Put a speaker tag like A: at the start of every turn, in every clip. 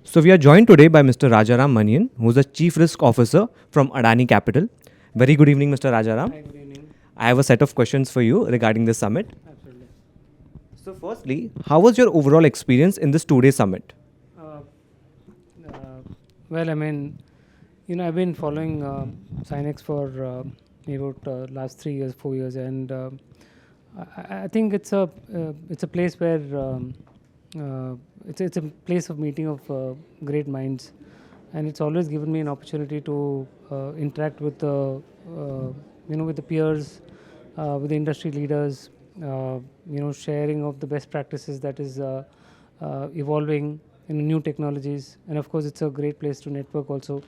A: So we are joined today by Mr. Rajaram Manian, who is the Chief Risk Officer from Adani Capital. Very good evening, Mr. Rajaram.
B: Hi, good evening.
A: I have a set of questions for you regarding this summit.
B: Absolutely.
A: So firstly, how was your overall experience in this two-day summit?
B: Uh, well, I mean, I've been following Synnex for about last 3 years, 4 years, and I think it's a place where it's a place of meeting of great minds, and it's always given me an opportunity to interact with with the peers, with the industry leaders, sharing of the best practices that is evolving in new technologies, and of course, it's a great place to network also.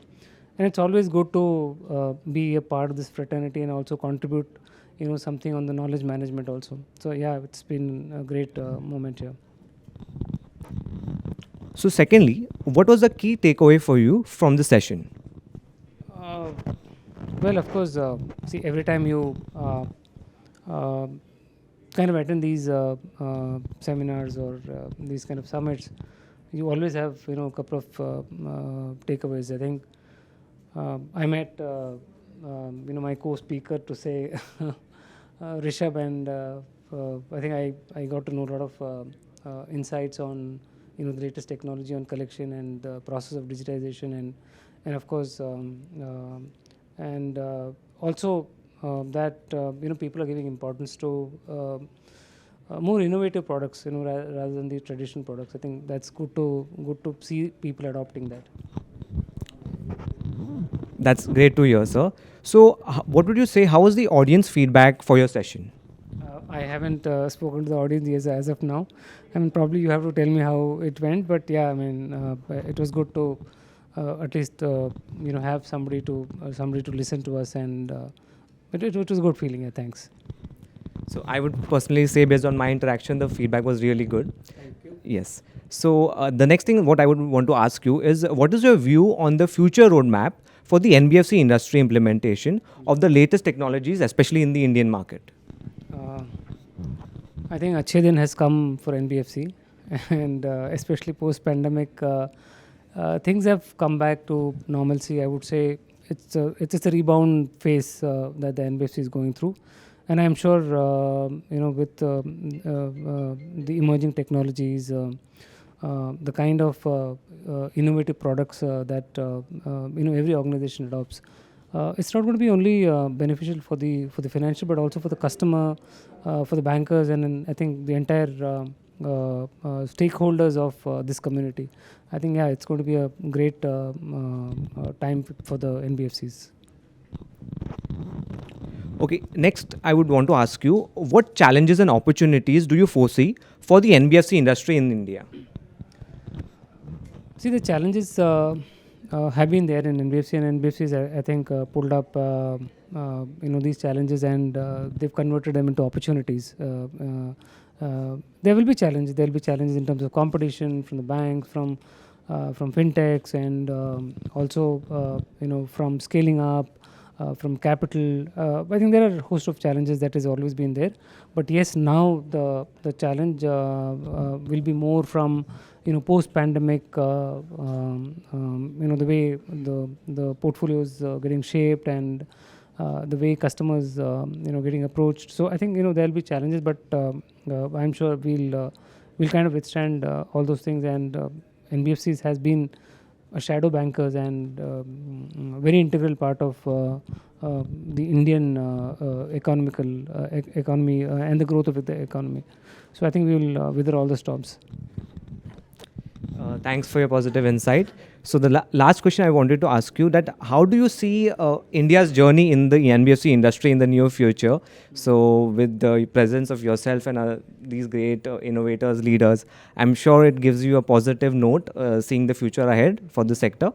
B: And it's always good to be a part of this fraternity and also contribute, something on the knowledge management also. So yeah, it's been a great moment here.
A: So secondly, what was the key takeaway for you from the session?
B: Uh, well, of course, see, every time you uh, kind of attend these seminars or these kind of summits, you always have a couple of takeaways. I think I met my co-speaker to say Rishabh, and I think I got to know a lot of insights on the latest technology on collection and the process of digitization, and of course and also that people are giving importance to more innovative products, rather than the traditional products. I think that's good to see people adopting that.
A: That's great to hear, sir. So what would you say, how was the audience feedback for your session?
B: I haven't spoken to the audience as of now. I mean, probably you have to tell me how it went, but yeah, I mean, it was good to at least have somebody to listen to us, and it was a good feeling. Yeah, thanks.
A: So I would personally say, based on my interaction, the feedback was really good.
B: Thank you.
A: Yes. So the next thing what I would want to ask you is, what is your view on the future roadmap for the NBFC industry implementation of the latest technologies, especially in the Indian market?
B: I think Achhe Din has come for NBFC, and especially post-pandemic, things have come back to normalcy. I would say it's just a rebound phase that the NBFC is going through, and I'm sure with the emerging technologies, the kind of innovative products that every organization adopts. It's not going to be only beneficial for the financial, but also for the customer, for the bankers, and I think the entire stakeholders of this community. I think it's going to be a great time for the NBFCs.
A: Okay, next I would want to ask you, what challenges and opportunities do you foresee for the NBFC industry in India?
B: See, the challenges have been there in NBFC, and NBFCs, I think, pulled up these challenges, and they've converted them into opportunities. There will be challenges. There will be challenges in terms of competition from the banks, from fintechs, and also from scaling up, from capital. I think there are a host of challenges that has always been there, but yes, now the challenge will be more from post-pandemic, the way the portfolios getting shaped, and the way customers getting approached. So I think there will be challenges, but I'm sure we'll kind of withstand all those things. And NBFCs has been a shadow bankers and very integral part of the Indian economy and the growth of the economy. So I think we will wither all the storms.
A: Thanks for your positive insight. So the last question I wanted to ask you, that how do you see India's journey in the NBFC industry in the near future? So with the presence of yourself and these great innovators, leaders, I'm sure it gives you a positive note seeing the future ahead for the sector.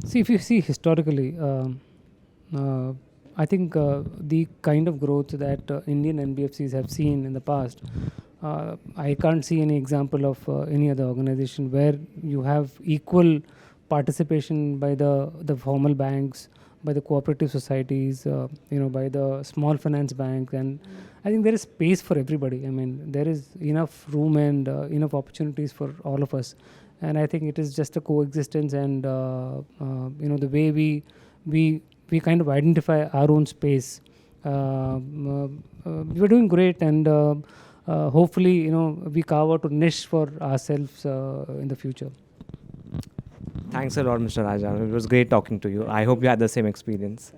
B: See, if you see historically, I think the kind of growth that Indian NBFCs have seen in the past, I can't see any example of any other organization where you have equal participation by the formal banks, by the cooperative societies, by the small finance bank, and I think there is space for everybody. I mean, there is enough room and enough opportunities for all of us, and I think it is just a coexistence, and the way we kind of identify our own space. We're doing great, and hopefully, we carve out a niche for ourselves in the future.
A: Thanks a lot, Mr. Rajaram. It was great talking to you. I hope you had the same experience.